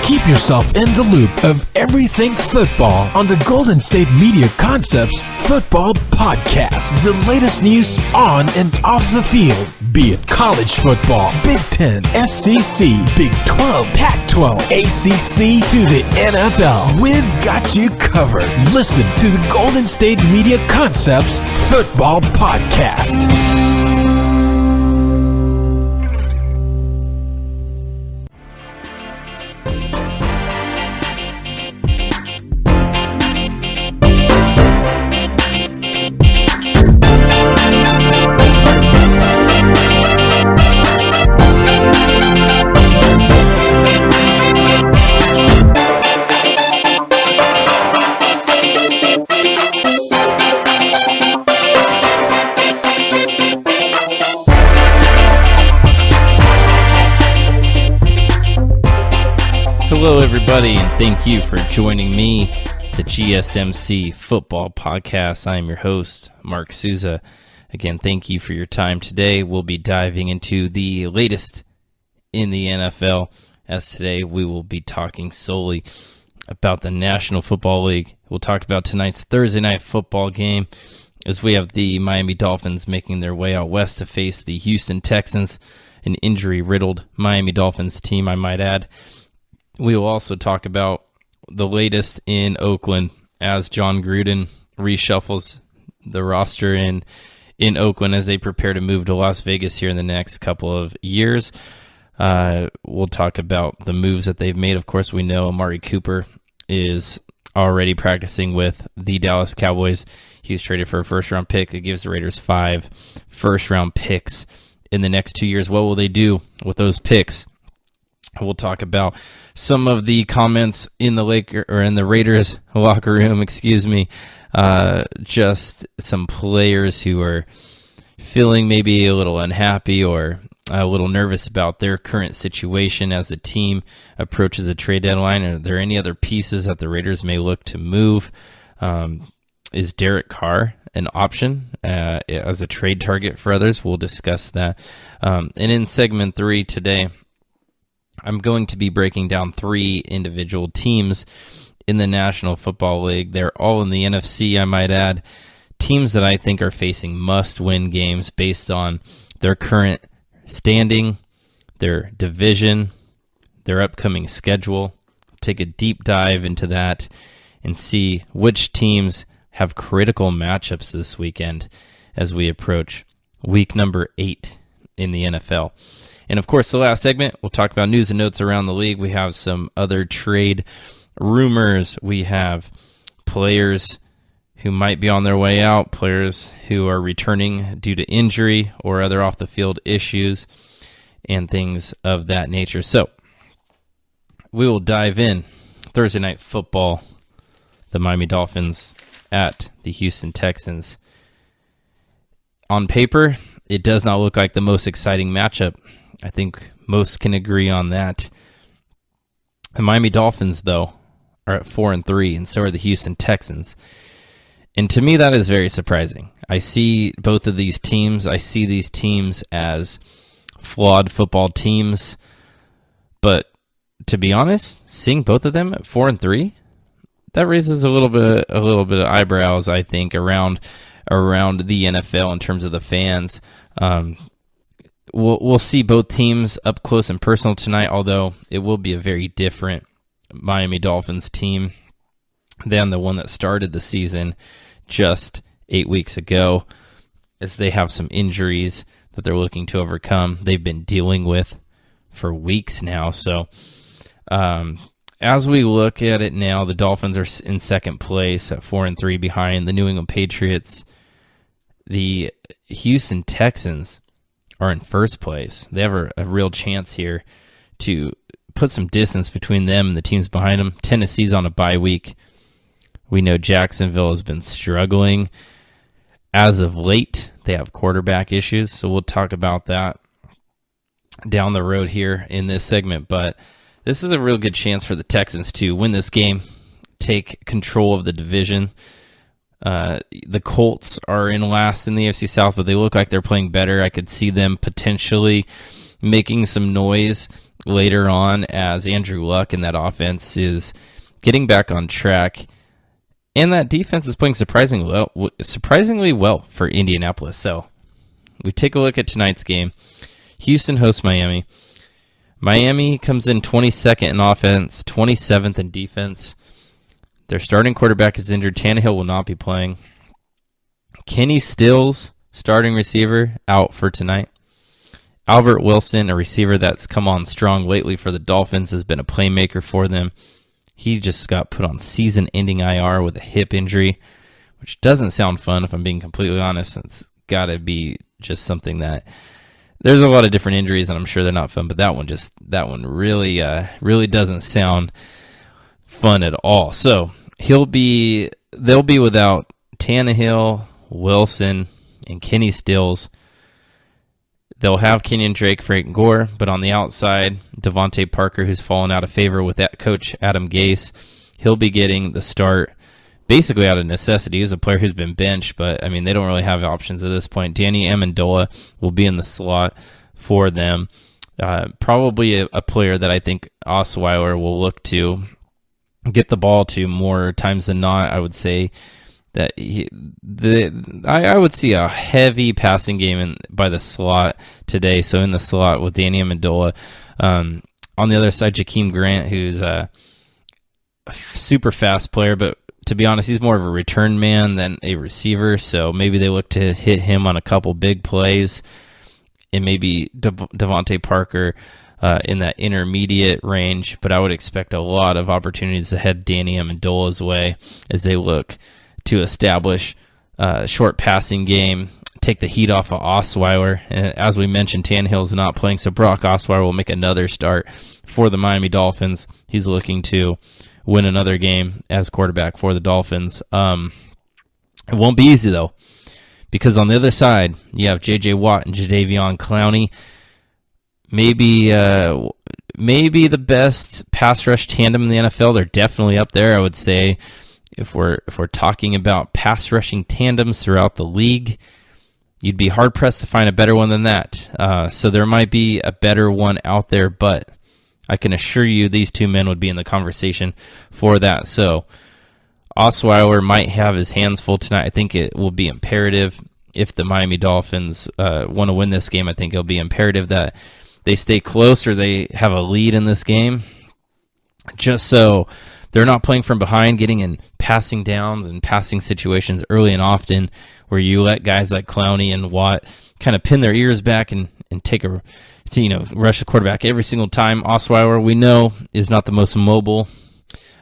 Keep yourself in the loop of everything football on the Golden State Media Concepts Football Podcast. The latest news on and off the field, be it college football, Big Ten, SEC, Big 12, Pac-12, ACC to the NFL. We've got you covered. Listen to the Golden State Media Concepts Football Podcast. Hello, everybody, and thank you for joining me, the GSMC Football Podcast. I am your host, Mark Souza. Again, thank you for your time today. We'll be diving into the latest in the NFL, as today we will be talking solely about the National Football League. We'll talk about tonight's Thursday night football game, as we have the Miami Dolphins making their way out west to face the Houston Texans, an injury-riddled Miami Dolphins team, I might add. We will also talk about the latest in Oakland as John Gruden reshuffles the roster in Oakland as they prepare to move to Las Vegas here in the next couple of years. We'll talk about the moves that they've made. Of course, we know Amari Cooper is already practicing with the Dallas Cowboys. He was traded for a first-round pick. It gives the Raiders 5 first-round picks in the next 2 years. What will they do with those picks? We'll talk about some of the comments in the Raiders locker room, just some players who are feeling maybe a little unhappy or a little nervous about their current situation as the team approaches a trade deadline. Are there any other pieces that the Raiders may look to move? Is Derek Carr an option as a trade target for others? We'll discuss that. And in segment 3 today, I'm going to be breaking down 3 individual teams in the National Football League. They're all in the NFC, I might add. Teams that I think are facing must-win games based on their current standing, their division, their upcoming schedule. Take a deep dive into that and see which teams have critical matchups this weekend as we approach week number 8 in the NFL. And, of course, the last segment, we'll talk about news and notes around the league. We have some other trade rumors. We have players who might be on their way out, players who are returning due to injury or other off-the-field issues, and things of that nature. So, we will dive in. Thursday night football, the Miami Dolphins at the Houston Texans. On paper, it does not look like the most exciting matchup. I think most can agree on that. The Miami Dolphins, though, are at 4-3, and so are the Houston Texans. And to me, that is very surprising. I see both of these teams. I see these teams as flawed football teams. But to be honest, seeing both of them at 4-3, that raises a little bit of eyebrows, I think, around the NFL in terms of the fans. We'll see both teams up close and personal tonight, although it will be a very different Miami Dolphins team than the one that started the season just 8 weeks ago, as they have some injuries that they're looking to overcome. They've been dealing with for weeks now. So as we look at it now, the Dolphins are in second place at 4-3 behind the New England Patriots. The Houston Texans are in first place. They have a real chance here to put some distance between them and the teams behind them. Tennessee's on a bye week. We know Jacksonville has been struggling as of late. They have quarterback issues, so we'll talk about that down the road here in this segment. But this is a real good chance for the Texans to win this game, take control of the division. The Colts are in last in the AFC South, but they look like they're playing better. I could see them potentially making some noise later on as Andrew Luck and that offense is getting back on track. And that defense is playing surprisingly well for Indianapolis. So we take a look at tonight's game. Houston hosts Miami. Miami comes in 22nd in offense, 27th in defense. Their starting quarterback is injured. Tannehill will not be playing. Kenny Stills, starting receiver, out for tonight. Albert Wilson, a receiver that's come on strong lately for the Dolphins, has been a playmaker for them. He just got put on season-ending IR with a hip injury, which doesn't sound fun if I'm being completely honest. It's got to be just something that there's a lot of different injuries, and I'm sure they're not fun, but that one really doesn't sound fun at all. So they'll be without Tannehill, Wilson, and Kenny Stills. They'll have Kenyon Drake, Frank Gore, but on the outside, Devontae Parker, who's fallen out of favor with that coach Adam Gase, he'll be getting the start basically out of necessity. He's a player who's been benched, but I mean they don't really have options at this point. Danny Amendola will be in the slot for them. Probably a player that I think Osweiler will look to get the ball to more times than not. I would say that I would see a heavy passing game by the slot today. So in the slot with Danny Amendola. On the other side, Jakeem Grant, who's a super fast player, but to be honest, he's more of a return man than a receiver. So maybe they look to hit him on a couple big plays, and maybe Devontae Parker in that intermediate range. But I would expect a lot of opportunities to head Danny Amendola's way as they look to establish a short passing game, take the heat off of Osweiler. And as we mentioned, Tannehill's not playing, so Brock Osweiler will make another start for the Miami Dolphins. He's looking to win another game as quarterback for the Dolphins. It won't be easy, though, because on the other side, you have J.J. Watt and Jadeveon Clowney. Maybe the best pass rush tandem in the NFL. They're definitely up there, I would say. If we're talking about pass rushing tandems throughout the league, you'd be hard-pressed to find a better one than that. So there might be a better one out there, but I can assure you these two men would be in the conversation for that. So Osweiler might have his hands full tonight. I think it will be imperative if the Miami Dolphins want to win this game. I think it'll be imperative that they stay close or they have a lead in this game, just so they're not playing from behind, getting in passing downs and passing situations early and often where you let guys like Clowney and Watt kind of pin their ears back and take rush the quarterback every single time. Osweiler, we know, is not the most mobile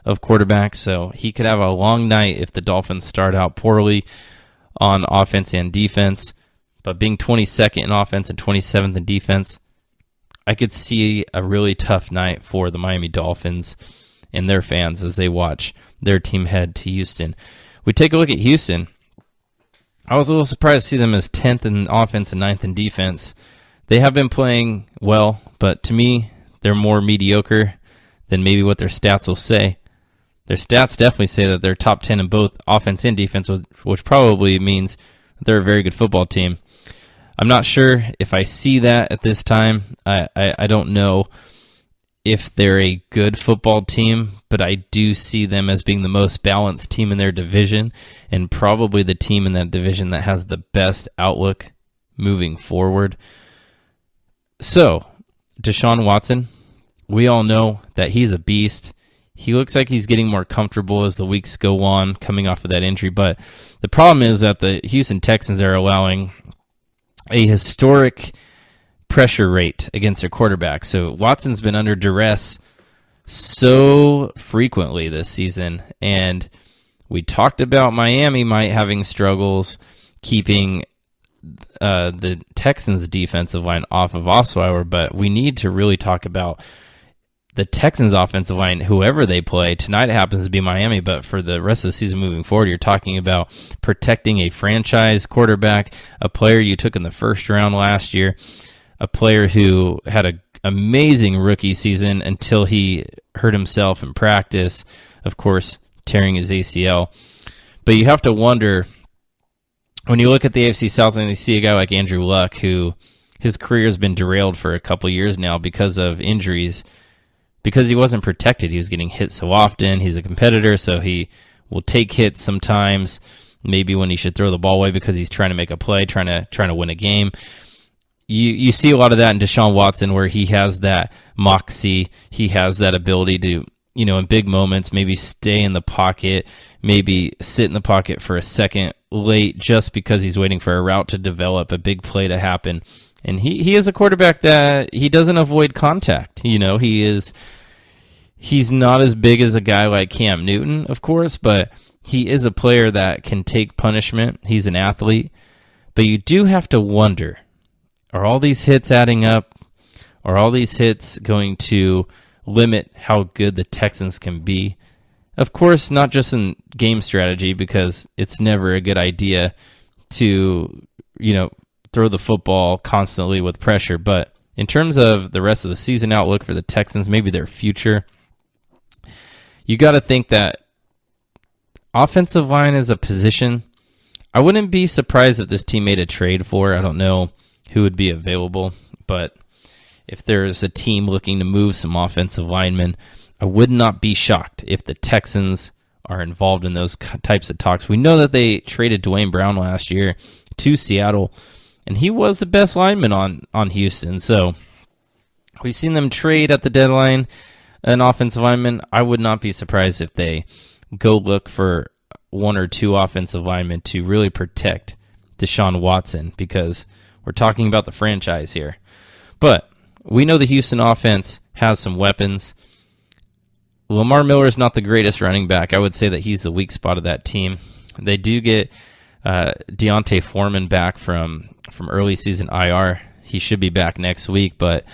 of quarterbacks, so he could have a long night if the Dolphins start out poorly on offense and defense. But being 22nd in offense and 27th in defense, I could see a really tough night for the Miami Dolphins and their fans as they watch their team head to Houston. We take a look at Houston. I was a little surprised to see them as 10th in offense and 9th in defense. They have been playing well, but to me, they're more mediocre than maybe what their stats will say. Their stats definitely say that they're top 10 in both offense and defense, which probably means that they're a very good football team. I'm not sure if I see that at this time. I don't know if they're a good football team, but I do see them as being the most balanced team in their division and probably the team in that division that has the best outlook moving forward. So, Deshaun Watson, we all know that he's a beast. He looks like he's getting more comfortable as the weeks go on, coming off of that injury. But the problem is that the Houston Texans are allowing a historic pressure rate against their quarterback. So Watson's been under duress so frequently this season. And we talked about Miami might having struggles keeping the Texans' defensive line off of Osweiler, but we need to really talk about the Texans' offensive line, whoever they play. Tonight it happens to be Miami, but for the rest of the season moving forward, you're talking about protecting a franchise quarterback, a player you took in the first round last year, a player who had an amazing rookie season until he hurt himself in practice, of course, tearing his ACL. But you have to wonder, when you look at the AFC South and you see a guy like Andrew Luck, who his career has been derailed for a couple years now because of injuries, because he wasn't protected. He was getting hit so often. He's a competitor, so he will take hits sometimes, maybe when he should throw the ball away because he's trying to make a play, trying to win a game. You see a lot of that in Deshaun Watson, where he has that moxie. He has that ability to, in big moments, maybe stay in the pocket, maybe sit in the pocket for a second late just because he's waiting for a route to develop, a big play to happen. And he is a quarterback that he doesn't avoid contact. He's not as big as a guy like Cam Newton, of course, but he is a player that can take punishment. He's an athlete. But you do have to wonder, are all these hits adding up? Are all these hits going to limit how good the Texans can be? Of course, not just in game strategy, because it's never a good idea to, throw the football constantly with pressure. But in terms of the rest of the season outlook for the Texans, maybe their future, you got to think that offensive line is a position I wouldn't be surprised if this team made a trade for. I don't know who would be available, but if there's a team looking to move some offensive linemen, I would not be shocked if the Texans are involved in those types of talks. We know that they traded Dwayne Brown last year to Seattle, and he was the best lineman on Houston. So we've seen them trade at the deadline an offensive lineman. I would not be surprised if they go look for one or two offensive linemen to really protect Deshaun Watson, because we're talking about the franchise here. But we know the Houston offense has some weapons. Lamar Miller is not the greatest running back. I would say that he's the weak spot of that team. They do get Deontay Foreman back from early season IR. He should be back next week, but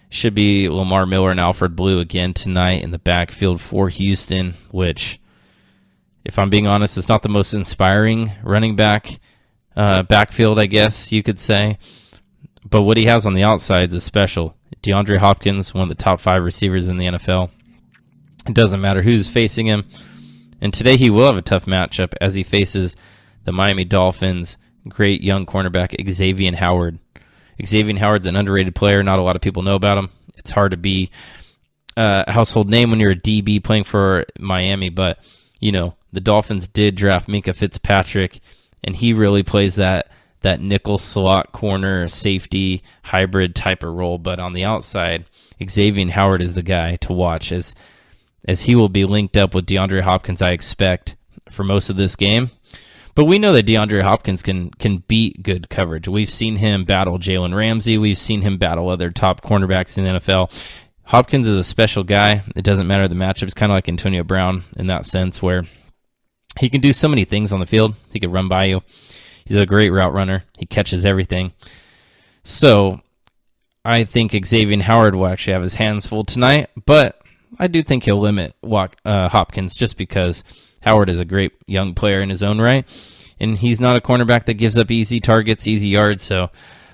should be Lamar Miller and Alfred Blue again tonight in the backfield for Houston, which, if I'm being honest, is not the most inspiring running back backfield, I guess you could say. But what he has on the outside is special. DeAndre Hopkins, one of the top 5 receivers in the NFL. It doesn't matter who's facing him. And today he will have a tough matchup as he faces the Miami Dolphins' great young cornerback, Xavier Howard. Xavier Howard's an underrated player. Not a lot of people know about him. It's hard to be a household name when you're a DB playing for Miami, but, the Dolphins did draft Minkah Fitzpatrick, and he really plays that nickel slot corner safety hybrid type of role. But on the outside, Xavier Howard is the guy to watch as he will be linked up with DeAndre Hopkins, I expect, for most of this game. But we know that DeAndre Hopkins can beat good coverage. We've seen him battle Jalen Ramsey. We've seen him battle other top cornerbacks in the NFL. Hopkins is a special guy. It doesn't matter the matchup. It's kind of like Antonio Brown in that sense, where he can do so many things on the field. He can run by you. He's a great route runner. He catches everything. So I think Xavier Howard will actually have his hands full tonight, but I do think he'll limit Hopkins just because Howard is a great young player in his own right, and he's not a cornerback that gives up easy targets, easy yards. So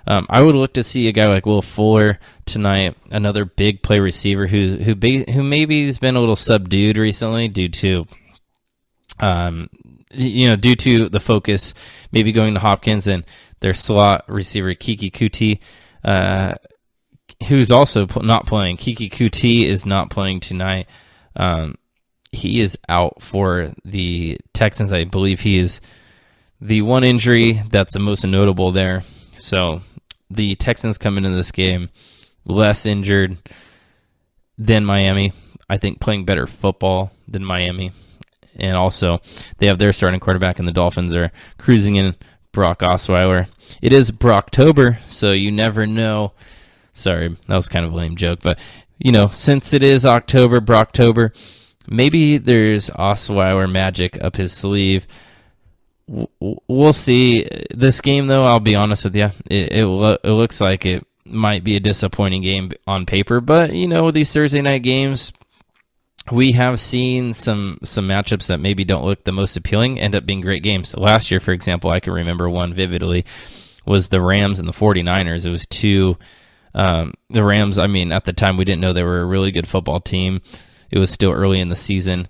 I would look to see a guy like Will Fuller tonight, another big play receiver who maybe has been a little subdued recently due to the focus maybe going to Hopkins and their slot receiver Kiki Kuti, who's also not playing. Kiki Kuti is not playing tonight. He is out for the Texans. I believe he is the one injury that's the most notable there. So the Texans come into this game less injured than Miami. I think playing better football than Miami. And also, they have their starting quarterback, and the Dolphins are cruising in Brock Osweiler. It is Brocktober, so you never know. Sorry, that was kind of a lame joke, but, since it is October, Brocktober, maybe there's Osweiler magic up his sleeve. We'll see. This game, though, I'll be honest with you, it looks like it might be a disappointing game on paper, but, these Thursday night games, we have seen some matchups that maybe don't look the most appealing end up being great games. Last year, for example, I can remember one vividly, was the Rams and the 49ers. It was the Rams, at the time we didn't know they were a really good football team. It was still early in the season.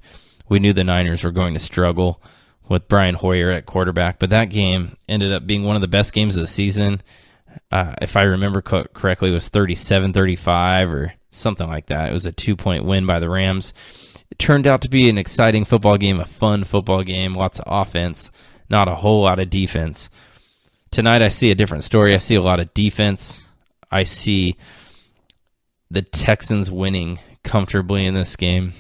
We knew the Niners were going to struggle with Brian Hoyer at quarterback, but that game ended up being one of the best games of the season. if I remember correctly, it was 37-35 or something like that. It was a 2-point win by the Rams. It turned out to be an exciting football game, a fun football game, lots of offense, not a whole lot of defense. Tonight I see a different story. I see a lot of defense. I see the Texans winning comfortably in this game.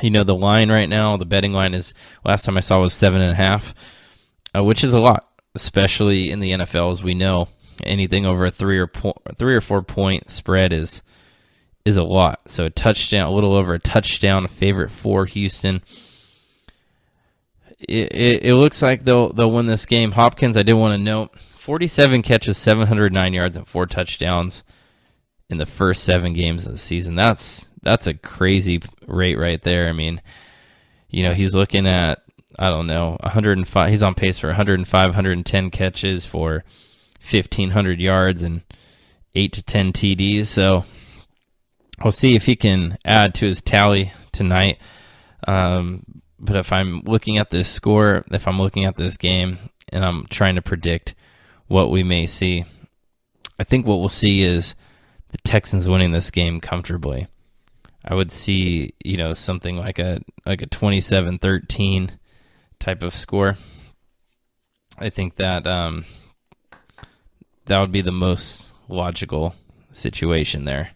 The line right now, the betting line is, last time I saw was 7.5, which is a lot, especially in the NFL, as we know. Anything over a 3 or 4 point spread is a lot. So a little over a touchdown, a favorite for Houston. It looks like they'll win this game. Hopkins, I did want to note, 47 catches, 709 yards, and 4 touchdowns in the first 7 games of the season. That's a crazy rate right there. I mean, he's looking at, 105. He's on pace for 105, 110 catches for 1,500 yards and 8 to 10 TDs. So we'll see if he can add to his tally tonight. But if I'm looking at this score, if I'm looking at this game, and I'm trying to predict what we may see, I think what we'll see is the Texans winning this game comfortably. I would see, something like a 27-13 type of score. I think that that would be the most logical situation there.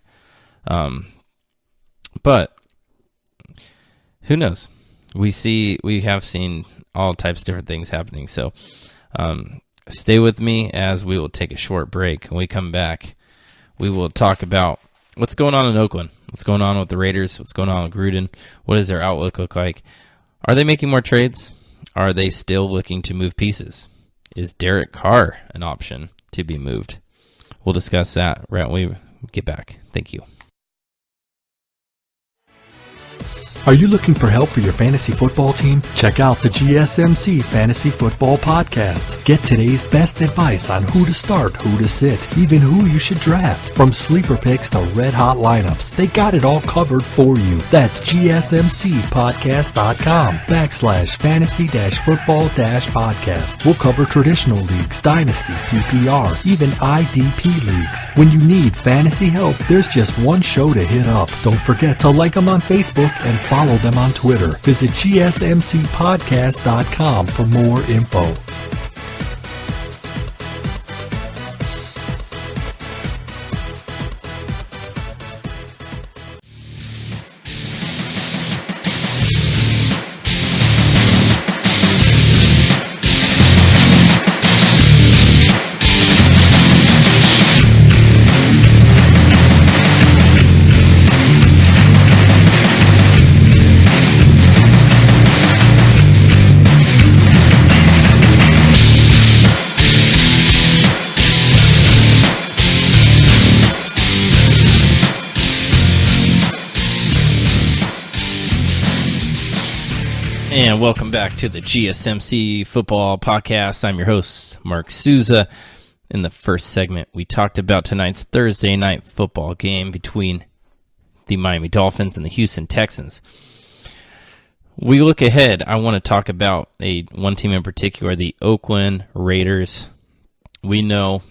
But who knows? We have seen all types of different things happening. So stay with me as we will take a short break. When we come back, we will talk about what's going on in Oakland, what's going on with the Raiders, what's going on with Gruden, what does their outlook look like? Are they making more trades? Are they still looking to move pieces? Is Derek Carr an option to be moved? We'll discuss that right when we get back. Thank you. Are you looking for help for your fantasy football team? Check out the GSMC Fantasy Football Podcast. Get today's best advice on who to start, who to sit, even who you should draft. From sleeper picks to red-hot lineups, they got it all covered for you. That's gsmcpodcast.com/fantasy-football-podcast. We'll cover traditional leagues, dynasty, PPR, even IDP leagues. When you need fantasy help, there's just one show to hit up. Don't forget to like them on Facebook and follow them on Twitter. Visit gsmcpodcast.com for more info. And welcome back to the GSMC Football Podcast. I'm your host, Mark Souza. In the first segment, we talked about tonight's Thursday night football game between the Miami Dolphins and the Houston Texans. We look ahead. I want to talk about one team in particular, the Oakland Raiders. We know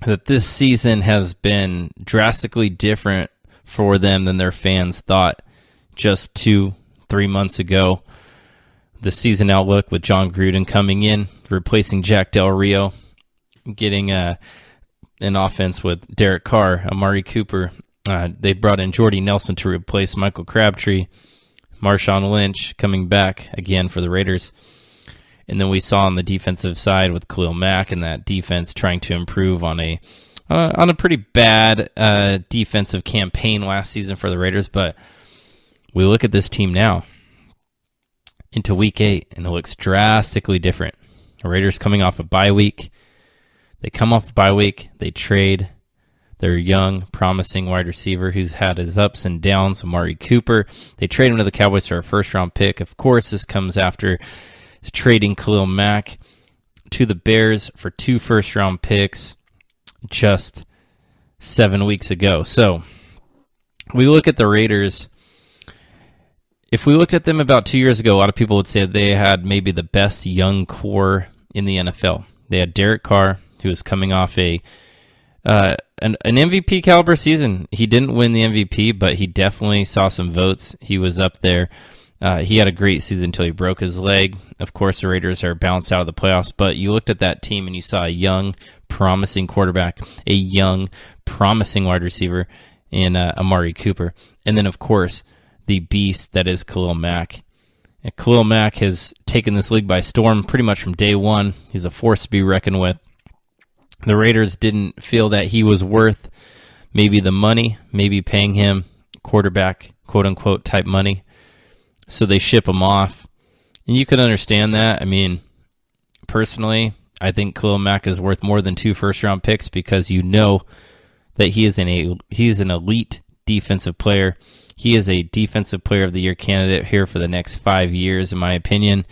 that this season has been drastically different for them than their fans thought just 2-3 months ago. The season outlook with John Gruden coming in, replacing Jack Del Rio, getting an offense with Derek Carr, Amari Cooper. They brought in Jordy Nelson to replace Michael Crabtree. Marshawn Lynch coming back again for the Raiders. And then we saw on the defensive side with Khalil Mack and that defense trying to improve on a pretty bad defensive campaign last season for the Raiders. But we look at this team now into week 8, and it looks drastically different. The Raiders coming off a bye week. They come off a bye week. They trade their young, promising wide receiver who's had his ups and downs, Amari Cooper. They trade him to the Cowboys for a first-round pick. Of course, this comes after trading Khalil Mack to the Bears for 2 first-round picks just 7 weeks ago. So we look at the Raiders. If we looked at them about 2 years ago, a lot of people would say they had maybe the best young core in the NFL. They had Derek Carr, who was coming off an MVP caliber season. He didn't win the MVP, but he definitely saw some votes. He was up there. He had a great season until he broke his leg. Of course, the Raiders are bounced out of the playoffs, but you looked at that team and you saw a young, promising quarterback, a young, promising wide receiver in Amari Cooper. And then, of course, the beast that is Khalil Mack. And Khalil Mack has taken this league by storm pretty much from day one. He's a force to be reckoned with. The Raiders didn't feel that he was worth maybe the money, maybe paying him quarterback, quote-unquote, type money. So they ship him off. And you can understand that. I mean, personally, I think Khalil Mack is worth more than 2 first-round picks because you know that he's an elite defensive player. He is a defensive player of the year candidate here for the next 5 years, in my opinion.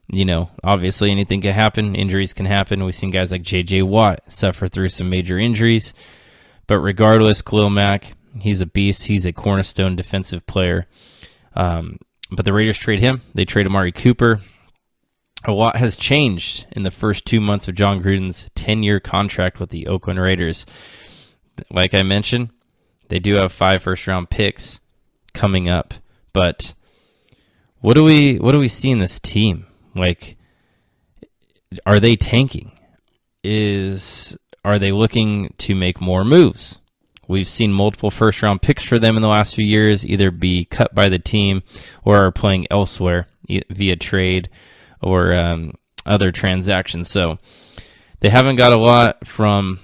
You know, obviously anything can happen. Injuries can happen. We've seen guys like J.J. Watt suffer through some major injuries. But regardless, Khalil Mack, he's a beast. He's a cornerstone defensive player. But the Raiders trade him. They trade Amari Cooper. A lot has changed in the first 2 months of John Gruden's 10-year contract with the Oakland Raiders. Like I mentioned, they do have 5 first-round picks coming up. But what do we see in this team? Like, are they tanking? Are they looking to make more moves? We've seen multiple first-round picks for them in the last few years either be cut by the team or are playing elsewhere via trade or other transactions. So they haven't got a lot from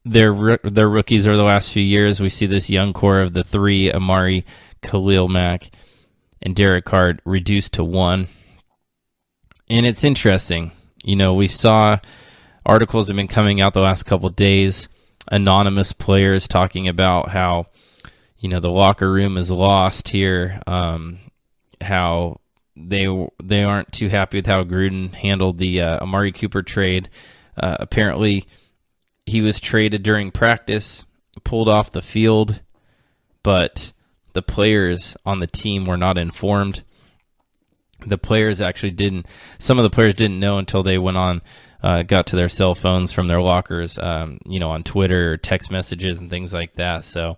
their rookies over the last few years. We see this young core of the 3, Amari, Khalil Mack, and Derek Carr reduced to 1. And it's interesting. You know, we saw articles have been coming out the last couple of days, anonymous players talking about how, you know, the locker room is lost here, how they aren't too happy with how Gruden handled the Amari Cooper trade. Apparently, he was traded during practice, pulled off the field, but the players on the team were not informed. The players actually didn't. Some of the players didn't know until they went on, got to their cell phones from their lockers, on Twitter or text messages and things like that. So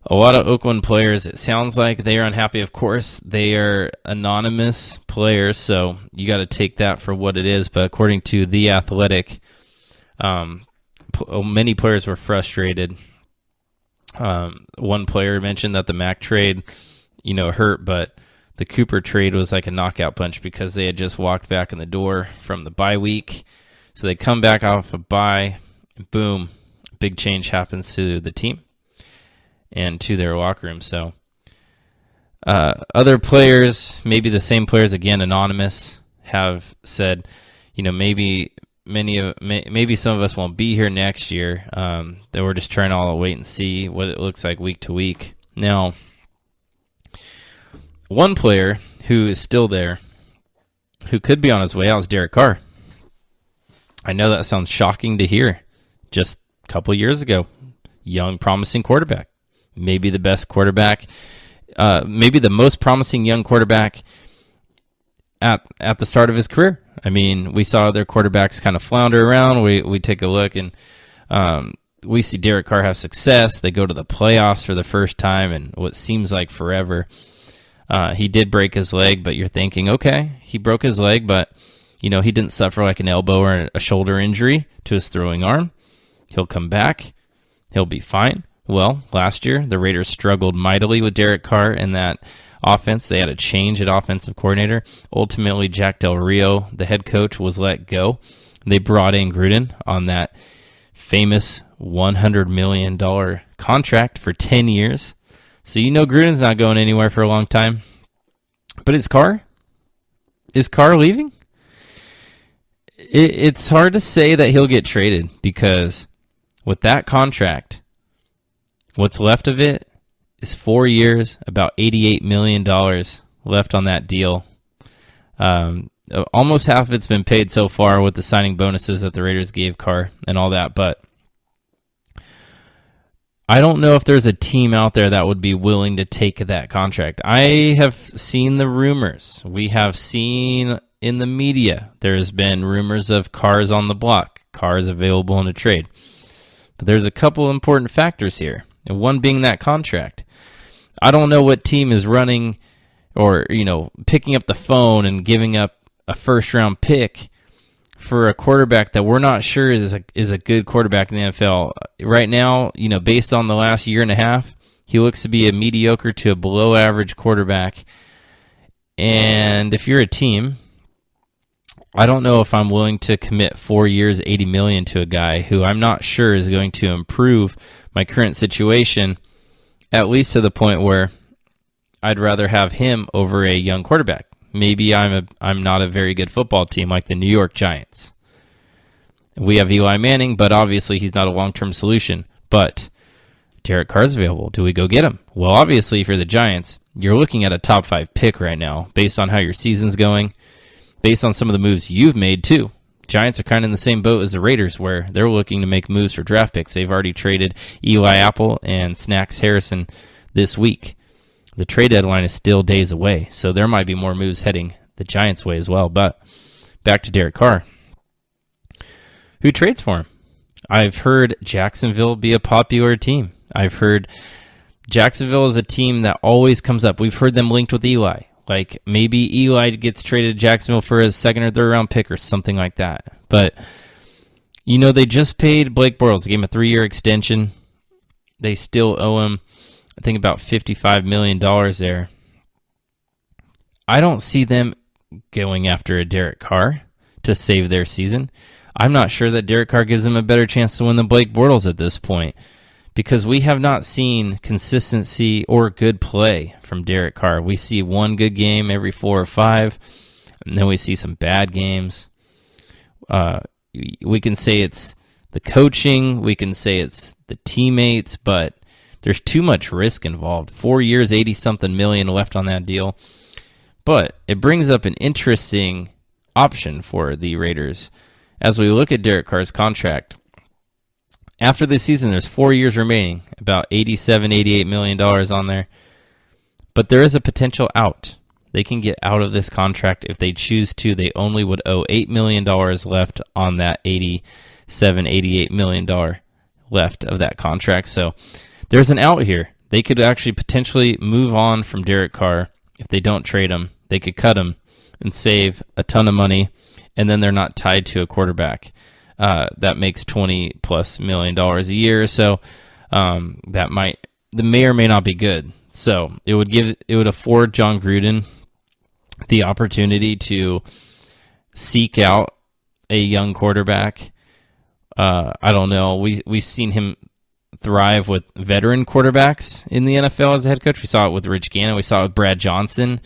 a lot of Oakland players, it sounds like they are unhappy. Of course, they are anonymous players, so you got to take that for what it is. But according to The Athletic, many players were frustrated. One player mentioned that the Mack trade, hurt, but the Cooper trade was like a knockout punch because they had just walked back in the door from the bye week. So they come back off a bye, and boom, big change happens to the team and to their locker room. So other players, maybe the same players, again, anonymous, have said, maybe some of us won't be here next year. That we're just trying to all wait and see what it looks like week to week. Now, one player who is still there, who could be on his way out, is Derek Carr. I know that sounds shocking to hear. Just a couple years ago, young, promising quarterback. Maybe the best quarterback, maybe the most promising young quarterback at the start of his career. I mean, we saw other quarterbacks kind of flounder around. We take a look and we see Derek Carr have success. They go to the playoffs for the first time in what seems like forever. He did break his leg, but you're thinking, okay, he broke his leg, but he didn't suffer like an elbow or a shoulder injury to his throwing arm. He'll come back. He'll be fine. Well, last year, the Raiders struggled mightily with Derek Carr in that offense. They had a change at offensive coordinator. Ultimately, Jack Del Rio, the head coach, was let go. They brought in Gruden on that famous $100 million contract for 10 years. So Gruden's not going anywhere for a long time. But is Carr leaving? It's hard to say that he'll get traded because with that contract, what's left of it is 4 years, about $88 million left on that deal. Almost half of it's been paid so far with the signing bonuses that the Raiders gave Carr and all that, but I don't know if there's a team out there that would be willing to take that contract. I have seen the rumors. We have seen in the media, there's been rumors of Carr's on the block. Carr is available in a trade. But there's a couple important factors here, and one being that contract. I don't know what team is running or, picking up the phone and giving up a first-round pick for a quarterback that we're not sure is a good quarterback in the NFL. Right now, based on the last year and a half, he looks to be a mediocre to a below-average quarterback. And if you're a team, I don't know if I'm willing to commit 4 years, $80 million to a guy who I'm not sure is going to improve my current situation, at least to the point where I'd rather have him over a young quarterback. Maybe I'm not a very good football team like the New York Giants. We have Eli Manning, but obviously he's not a long-term solution. But Derek Carr's available. Do we go get him? Well, obviously, if you're the Giants, you're looking at a top 5 pick right now based on how your season's going, based on some of the moves you've made too. Giants are kind of in the same boat as the Raiders, where they're looking to make moves for draft picks. They've already traded Eli Apple and Snacks Harrison this week. The trade deadline is still days away, so there might be more moves heading the Giants' way as well. But back to Derek Carr. Who trades for him? I've heard Jacksonville be a popular team. I've heard Jacksonville is a team that always comes up. We've heard them linked with Eli. Like, maybe Eli gets traded to Jacksonville for a second or third round pick or something like that. But, they just paid Blake Bortles. They gave him a 3-year extension. They still owe him, I think, about $55 million there. I don't see them going after a Derek Carr to save their season. I'm not sure that Derek Carr gives them a better chance to win than Blake Bortles at this point, because we have not seen consistency or good play from Derek Carr. We see one good game every 4 or 5, and then we see some bad games. We can say it's the coaching, we can say it's the teammates, but there's too much risk involved. 4 years, 80-something million left on that deal. But it brings up an interesting option for the Raiders. As we look at Derek Carr's contract, after this season, there's 4 years remaining, about $87, $88 million on there. But there is a potential out. They can get out of this contract if they choose to. They only would owe $8 million left on that $87, $88 million left of that contract. So there's an out here. They could actually potentially move on from Derek Carr if they don't trade him. They could cut him and save a ton of money, and then they're not tied to a quarterback that makes $20+ million a year. So that may or may not be good. So it would afford John Gruden the opportunity to seek out a young quarterback. I don't know. We've seen him thrive with veteran quarterbacks in the NFL as a head coach. We saw it with Rich Gannon. We saw it with Brad Johnson.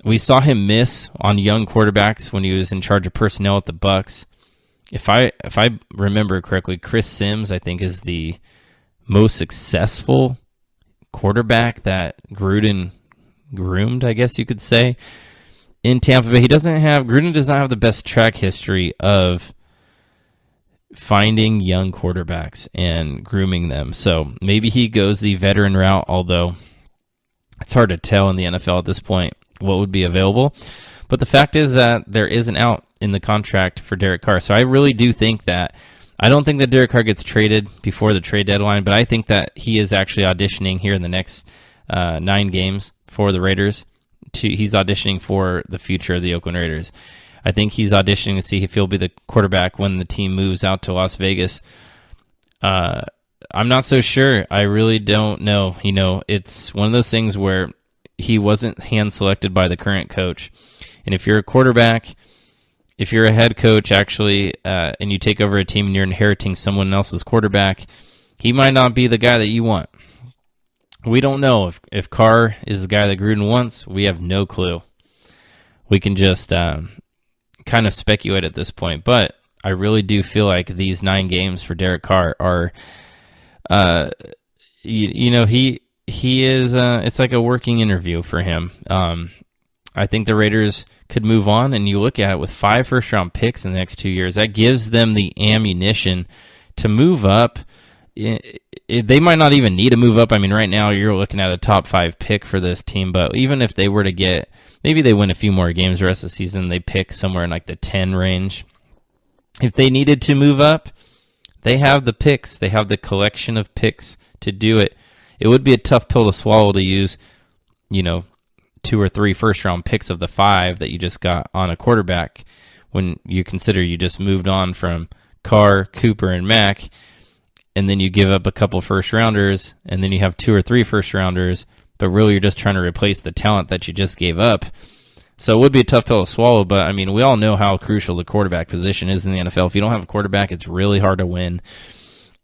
We saw him miss on young quarterbacks when he was in charge of personnel at the Bucs. If I remember correctly, Chris Sims, I think, is the most successful quarterback that Gruden groomed, I guess you could say, in Tampa Bay. Gruden does not have the best track history of finding young quarterbacks and grooming them. So maybe he goes the veteran route, although it's hard to tell in the NFL at this point what would be available. But the fact is that there is an out in the contract for Derek Carr. So I really do think that, I don't think that Derek Carr gets traded before the trade deadline, but I think that he is actually auditioning here in the next 9 games for the Raiders. He's auditioning for the future of the Oakland Raiders. I think he's auditioning to see if he'll be the quarterback when the team moves out to Las Vegas. I'm not so sure. I really don't know. It's one of those things where he wasn't hand-selected by the current coach. And if you're a quarterback, if you're a head coach, actually, and you take over a team and you're inheriting someone else's quarterback, he might not be the guy that you want. We don't know if Carr is the guy that Gruden wants. We have no clue. We can just kind of speculate at this point. But I really do feel like these 9 games for Derek Carr are, he is. It's like a working interview for him. I think the Raiders could move on, and you look at it with 5 first-round picks in the next 2 years. That gives them the ammunition to move up. They might not even need to move up. I mean, right now you're looking at a top 5 pick for this team, but even if they were to get, maybe they win a few more games the rest of the season, they pick somewhere in like the 10 range. If they needed to move up, they have the picks. They have the collection of picks to do it. It would be a tough pill to swallow to use, 2 or 3 first-round picks of the 5 that you just got on a quarterback when you consider you just moved on from Carr, Cooper, and Mack, and then you give up a couple first-rounders, and then you have 2 or 3 first-rounders, but really you're just trying to replace the talent that you just gave up. So it would be a tough pill to swallow, but, we all know how crucial the quarterback position is in the NFL. If you don't have a quarterback, it's really hard to win.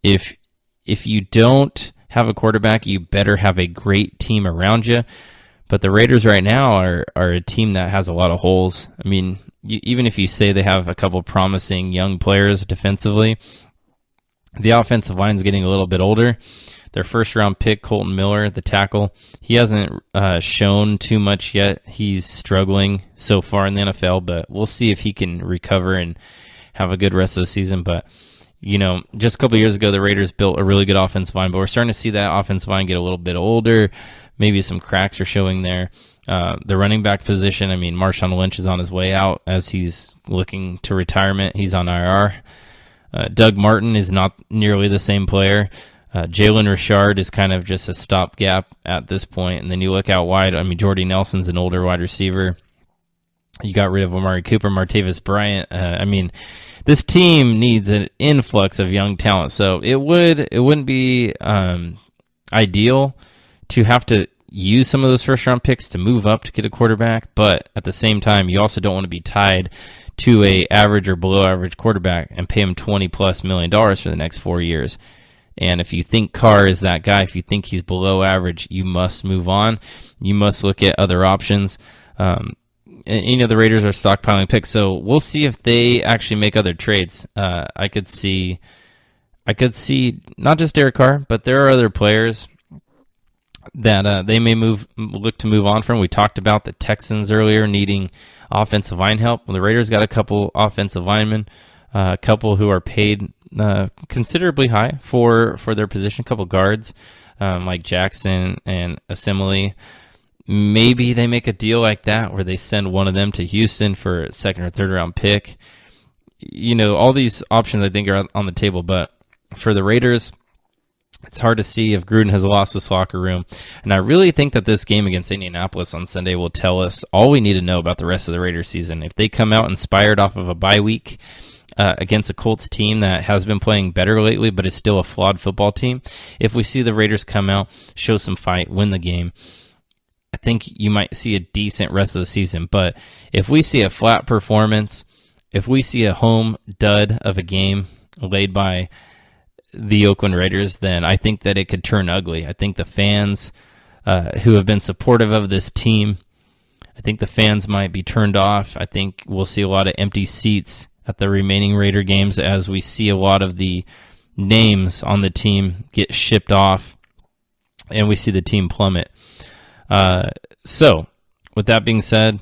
If you don't have a quarterback, you better have a great team around you. But the Raiders right now are a team that has a lot of holes. Even if you say they have a couple promising young players defensively, the offensive line is getting a little bit older. Their first-round pick, Colton Miller, the tackle, he hasn't shown too much yet. He's struggling so far in the NFL, but we'll see if he can recover and have a good rest of the season. But, just a couple of years ago, the Raiders built a really good offensive line, but we're starting to see that offensive line get a little bit older. Maybe some cracks are showing there. The running back position, Marshawn Lynch is on his way out as he's looking to retirement. He's on IR. Doug Martin is not nearly the same player. Jalen Richard is kind of just a stopgap at this point. And then you look out wide. Jordy Nelson's an older wide receiver. You got rid of Amari Cooper, Martavis Bryant. This team needs an influx of young talent. So it wouldn't be ideal to have to use some of those first-round picks to move up to get a quarterback. But at the same time, you also don't want to be tied to a average or below average quarterback and pay him $20+ million for the next 4 years. And if you think Carr is that guy, if you think he's below average, you must move on. You must look at other options. The Raiders are stockpiling picks, so we'll see if they actually make other trades. I could see not just Derek Carr, but there are other players that they may look to move on from. We talked about the Texans earlier needing offensive line help. Well, the Raiders got a couple offensive linemen, a couple who are paid considerably high for their position, a couple guards like Jackson and Assembly. Maybe they make a deal like that where they send one of them to Houston for a second or third round pick. All these options I think are on the table, but for the Raiders, it's hard to see if Gruden has lost his locker room. And I really think that this game against Indianapolis on Sunday will tell us all we need to know about the rest of the Raiders season. If they come out inspired off of a bye week against a Colts team that has been playing better lately but is still a flawed football team, if we see the Raiders come out, show some fight, win the game, I think you might see a decent rest of the season. But if we see a flat performance, if we see a home dud of a game laid by the Oakland Raiders, then I think that it could turn ugly. I think the fans who have been supportive of this team, I think the fans might be turned off. I think we'll see a lot of empty seats at the remaining Raider games as we see a lot of the names on the team get shipped off and we see the team plummet. So, with that being said,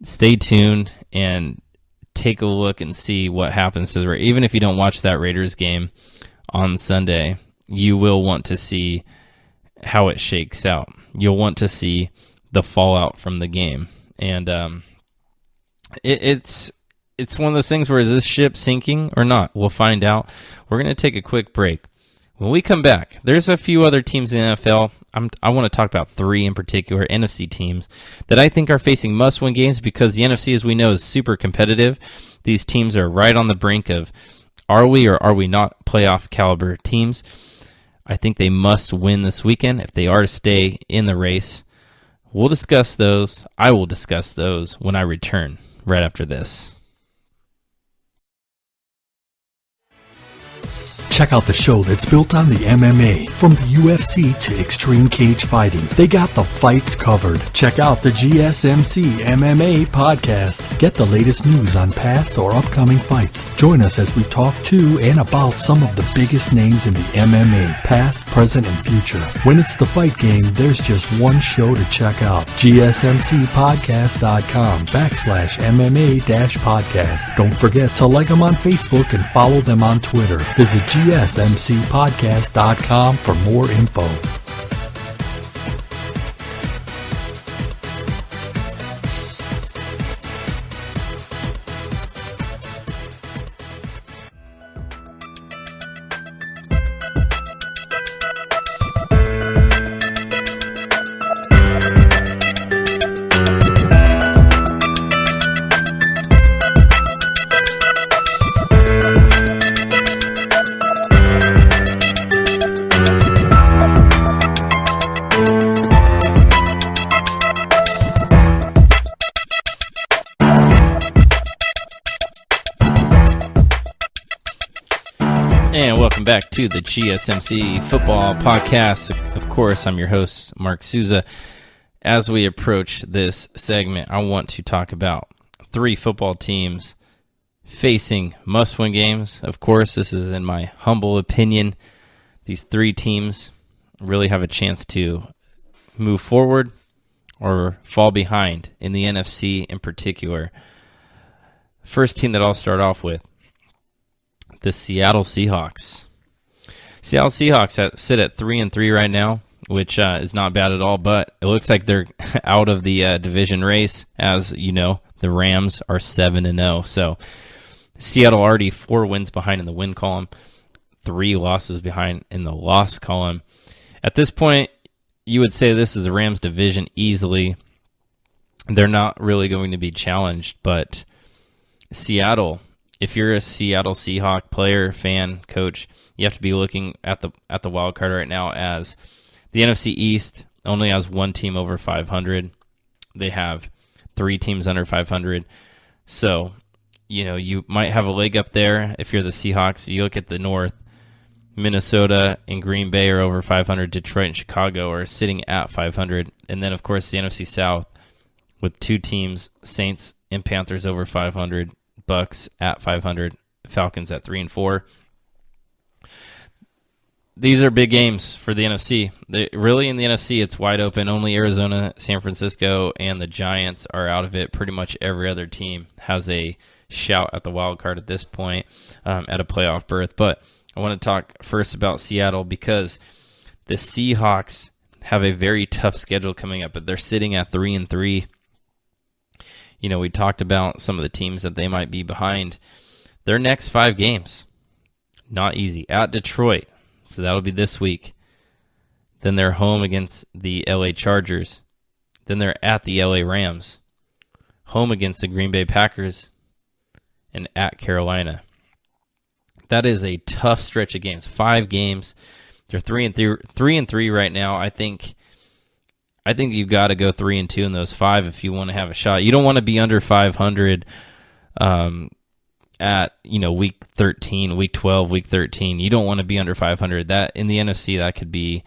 stay tuned and take a look and see what happens to the Raiders. Even if you don't watch that Raiders game on Sunday, you will want to see how it shakes out. You'll want to see the fallout from the game. And it's one of those things where is this ship sinking or not? We'll find out. We're going to take a quick break. When we come back, there's a few other teams in the NFL. I want to talk about 3 in particular, NFC teams, that I think are facing must-win games because the NFC, as we know, is super competitive. These teams are right on the brink of are we or are we not playoff caliber teams. I think they must win this weekend if they are to stay in the race. We'll discuss those. I will discuss those when I return right after this. Check out the show that's built on the MMA, from the UFC to extreme cage fighting. They got the fights covered. Check out the GSMC MMA podcast. Get the latest news on past or upcoming fights. Join us as we talk to and about some of the biggest names in the MMA, past, present, and future. When it's the fight game, there's just one show to check out. GSMCpodcast.com/MMA-podcast. Don't forget to like them on Facebook and follow them on Twitter. Visit GSMCpodcast.com for more info. And welcome back to the GSMC Football Podcast. Of course, I'm your host, Mark Souza. As we approach this segment, I want to talk about 3 football teams facing must-win games. Of course, this is in my humble opinion. These 3 teams really have a chance to move forward or fall behind in the NFC in particular. First team that I'll start off with, the Seattle Seahawks. Seattle Seahawks sit at 3-3 right now, which is not bad at all, but it looks like they're out of the division race. As you know, the Rams are 7-0. So Seattle already 4 wins behind in the win column, 3 losses behind in the loss column. At this point, you would say this is the Rams division easily. They're not really going to be challenged, but Seattle, if you're a Seattle Seahawk player, fan, coach, you have to be looking at the wild card right now, as the NFC East only has 1 team over 500. They have 3 teams under 500. So, you might have a leg up there if you're the Seahawks. You look at the North, Minnesota and Green Bay are over 500. Detroit and Chicago are sitting at 500. And then, of course, the NFC South with 2 teams, Saints and Panthers over 500, Bucks at 500, Falcons at 3-4. These are big games for the NFC. Really, in the NFC, it's wide open. Only Arizona, San Francisco, and the Giants are out of it. Pretty much every other team has a shout at the wild card at this point, at a playoff berth. But I want to talk first about Seattle because the Seahawks have a very tough schedule coming up, but they're sitting at 3-3. We talked about some of the teams that they might be behind. Their next 5 games, not easy. At Detroit, so that'll be this week. Then they're home against the LA Chargers. Then they're at the LA Rams. Home against the Green Bay Packers. And at Carolina. That is a tough stretch of games. 5 games. They're 3-3 right now. I think you've got to go 3-2 in those 5 if you want to have a shot. You don't want to be under 500 at week 13, week 12, week 13. You don't want to be under 500. That in the NFC, that could be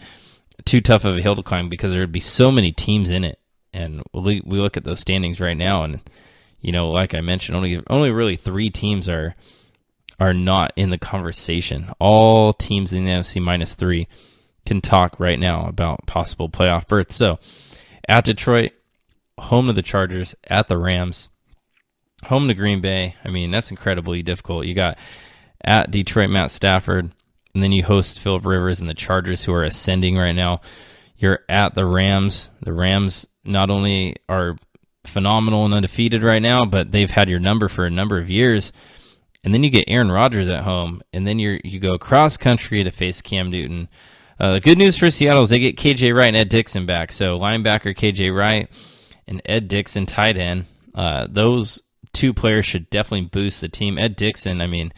too tough of a hill to climb because there would be so many teams in it. And we look at those standings right now, and like I mentioned, only really 3 teams are not in the conversation. All teams in the NFC minus 3 can talk right now about possible playoff berth. So at Detroit, home to the Chargers, at the Rams, home to Green Bay. I mean, that's incredibly difficult. You got at Detroit, Matt Stafford, and then you host Phillip Rivers and the Chargers, who are ascending right now. You're at the Rams. The Rams not only are phenomenal and undefeated right now, but they've had your number for a number of years. And then you get Aaron Rodgers at home, and then you go cross country to face Cam Newton. The good news for Seattle is they get KJ Wright and Ed Dixon back. So linebacker KJ Wright and Ed Dixon, tight end. Those 2 players should definitely boost the team. Ed Dixon,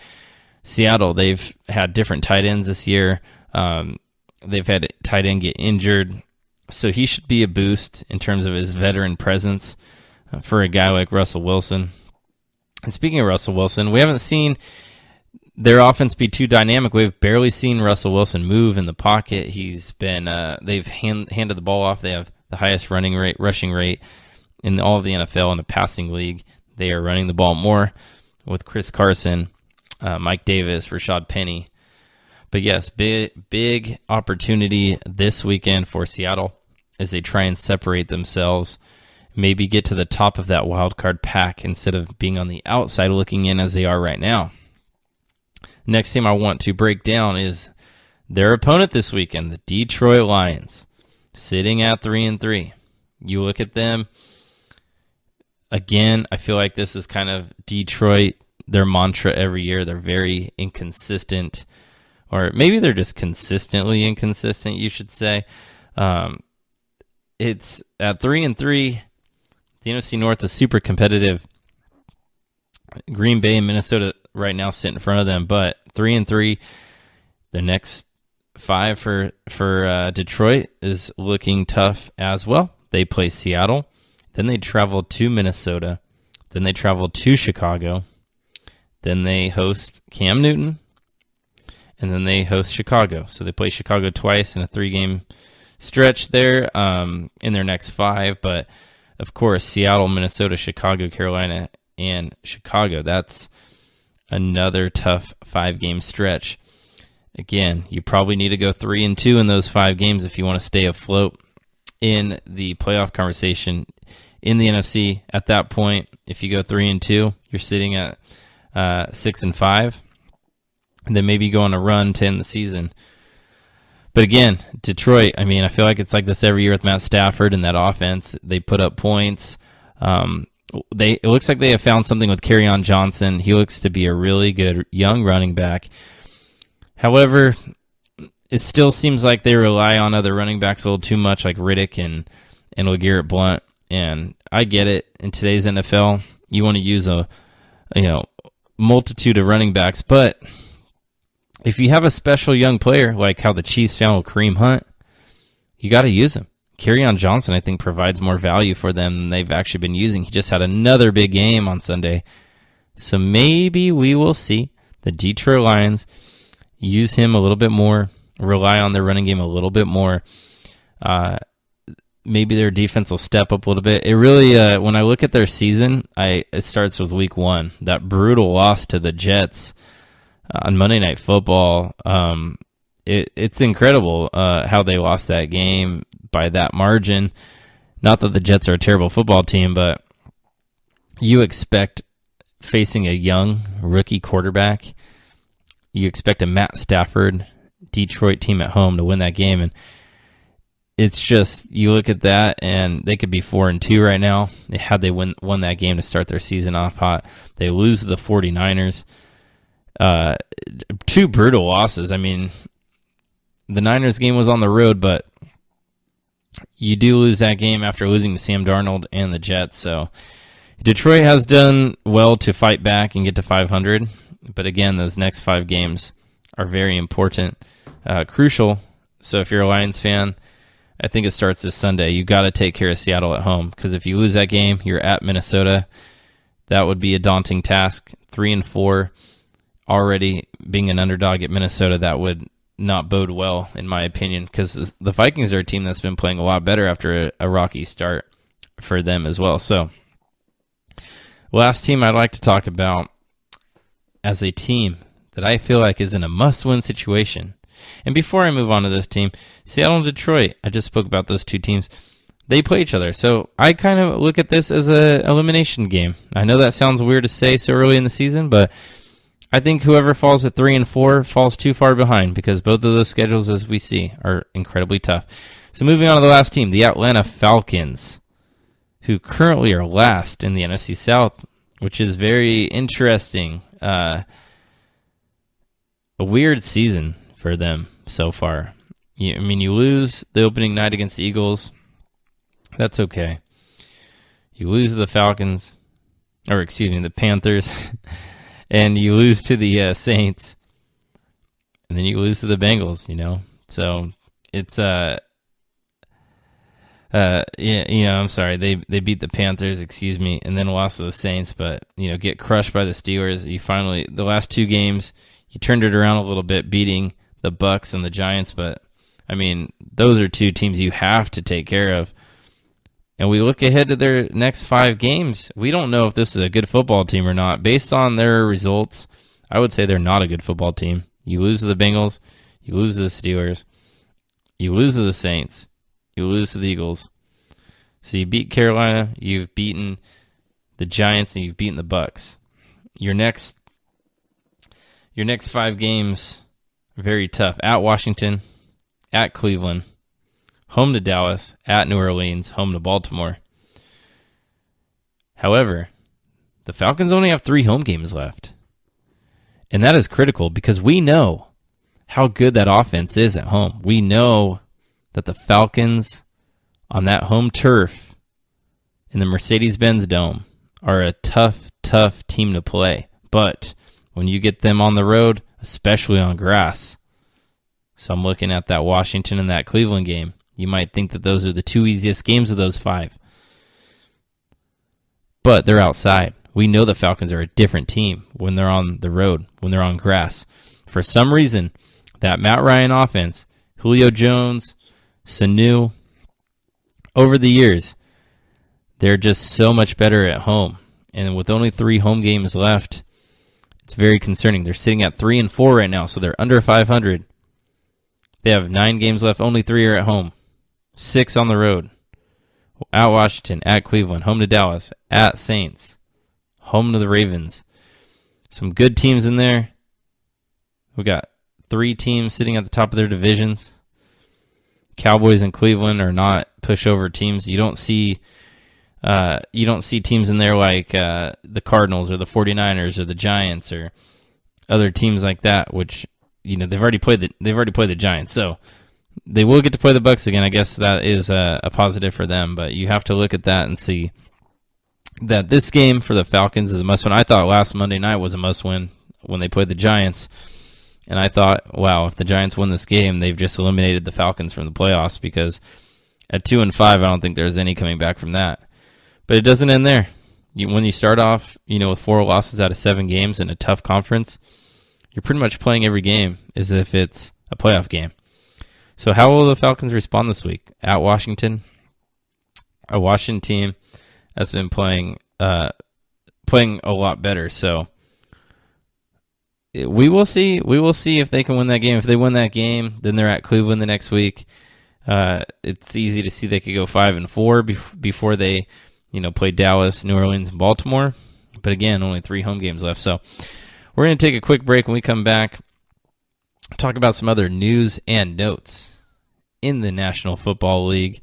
Seattle, they've had different tight ends this year. They've had tight end get injured. So he should be a boost in terms of his veteran presence for a guy like Russell Wilson. And speaking of Russell Wilson, we haven't seen their offense be too dynamic. We've barely seen Russell Wilson move in the pocket. He's been they've handed the ball off. They have the highest rushing rate in all of the NFL in the passing league. They are running the ball more with Chris Carson, Mike Davis, Rashad Penny. But yes, big opportunity this weekend for Seattle as they try and separate themselves, maybe get to the top of that wild card pack instead of being on the outside looking in as they are right now. Next team I want to break down is their opponent this weekend, the Detroit Lions, sitting at 3-3. You look at them, again, I feel like this is kind of Detroit, their mantra every year. They're very inconsistent, or maybe they're just consistently inconsistent, you should say. It's at 3-3. The NFC North is super competitive. Green Bay and Minnesota right now sit in front of them, but 3-3. The next 5 for Detroit is looking tough as well. They play Seattle, then they travel to Minnesota, then they travel to Chicago, then they host Cam Newton, and then they host Chicago. So they play Chicago twice in a 3-game stretch there in their next 5. But, of course, Seattle, Minnesota, Chicago, Carolina, and Chicago. That's another tough 5-game stretch. Again, you probably need to go 3-2 in those 5 games if you want to stay afloat in the playoff conversation in the NFC. At that point, if you go 3-2, you're sitting at 6-5, and then maybe go on a run to end the season. But again, Detroit, I mean, I feel like it's like this every year with Matt Stafford and that offense. They put up points. It looks like they have found something with Kerryon Johnson. He looks to be a really good young running back. However, it still seems like they rely on other running backs a little too much, like Riddick and LeGarrette Blount. And I get it. In today's NFL, you want to use a multitude of running backs, but if you have a special young player like how the Chiefs found with Kareem Hunt, you got to use him. Kerryon Johnson, I think, provides more value for them than they've actually been using. He just had another big game on Sunday. So maybe we will see the Detroit Lions use him a little bit more, rely on their running game a little bit more. Maybe their defense will step up a little bit. It really, when I look at their season, it starts with week 1. That brutal loss to the Jets on Monday Night Football. It's incredible how they lost that game by that margin. Not that the Jets are a terrible football team, but you expect, facing a young rookie quarterback, you expect a Matt Stafford Detroit team at home to win that game. And it's just, you look at that, and they could be 4-2 right now had they won that game to start their season off hot. They lose to the 49ers. 2 brutal losses. I mean, the Niners game was on the road, but you do lose that game after losing to Sam Darnold and the Jets. So Detroit has done well to fight back and get to 500. But again, those next 5 games are very important, crucial. So if you're a Lions fan, I think it starts this Sunday. You got to take care of Seattle at home, because if you lose that game, you're at Minnesota. That would be a daunting task. 3-4, already being an underdog at Minnesota, that would not bode well, in my opinion, because the Vikings are a team that's been playing a lot better after a rocky start for them as well. So, last team I'd like to talk about as a team that I feel like is in a must-win situation. And before I move on to this team, Seattle and Detroit, I just spoke about those 2 teams. They play each other. So I kind of look at this as an elimination game. I know that sounds weird to say so early in the season, but I think whoever falls at 3-4 falls too far behind, because both of those schedules, as we see, are incredibly tough. So moving on to the last team, the Atlanta Falcons, who currently are last in the NFC South, which is very interesting. A weird season for them so far. You lose the opening night against the Eagles. That's okay. You lose to the Falcons, the Panthers, and you lose to the Saints, and then you lose to the Bengals, So it's I'm sorry. They beat the Panthers, and then lost to the Saints, but get crushed by the Steelers. You finally, the last 2 games, you turned it around a little bit, beating the Bucs and the Giants, but I mean, those are 2 teams you have to take care of. And we look ahead to their next 5 games. We don't know if this is a good football team or not. Based on their results, I would say they're not a good football team. You lose to the Bengals, you lose to the Steelers, you lose to the Saints, you lose to the Eagles. So you beat Carolina, you've beaten the Giants, and you've beaten the Bucs. Your next 5 games are very tough. At Washington, at Cleveland, home to Dallas, at New Orleans, home to Baltimore. However, the Falcons only have 3 home games left. And that is critical, because we know how good that offense is at home. We know that the Falcons on that home turf in the Mercedes-Benz Dome are a tough team to play. But when you get them on the road, especially on grass, so I'm looking at that Washington and that Cleveland game, you might think that those are the 2 easiest games of those 5. But they're outside. We know the Falcons are a different team when they're on the road, when they're on grass. For some reason, that Matt Ryan offense, Julio Jones, Sanu, over the years, they're just so much better at home. And with only 3 home games left, it's very concerning. They're sitting at 3-4 right now, so they're under 500. They have 9 games left. Only 3 are at home. 6 on the road. At Washington, at Cleveland, home to Dallas, at Saints, home to the Ravens. Some good teams in there. We got 3 teams sitting at the top of their divisions. Cowboys and Cleveland are not pushover teams. You don't see teams in there like the Cardinals or the 49ers or the Giants or other teams like that, which they've already played the Giants. So they will get to play the Bucs again. I guess that is a positive for them, but you have to look at that and see that this game for the Falcons is a must-win. I thought last Monday night was a must-win when they played the Giants, and I thought, wow, if the Giants win this game, they've just eliminated the Falcons from the playoffs, because at 2-5, I don't think there's any coming back from that. But it doesn't end there. When you start off, with 4 losses out of 7 games in a tough conference, you're pretty much playing every game as if it's a playoff game. So how will the Falcons respond this week? At Washington, a Washington team that's been playing a lot better. So we will see. We will see if they can win that game. If they win that game, then they're at Cleveland the next week. It's easy to see they could go 5-4 before they, play Dallas, New Orleans, and Baltimore. But again, only 3 home games left. So we're going to take a quick break. When we come back, talk about some other news and notes in the National Football League.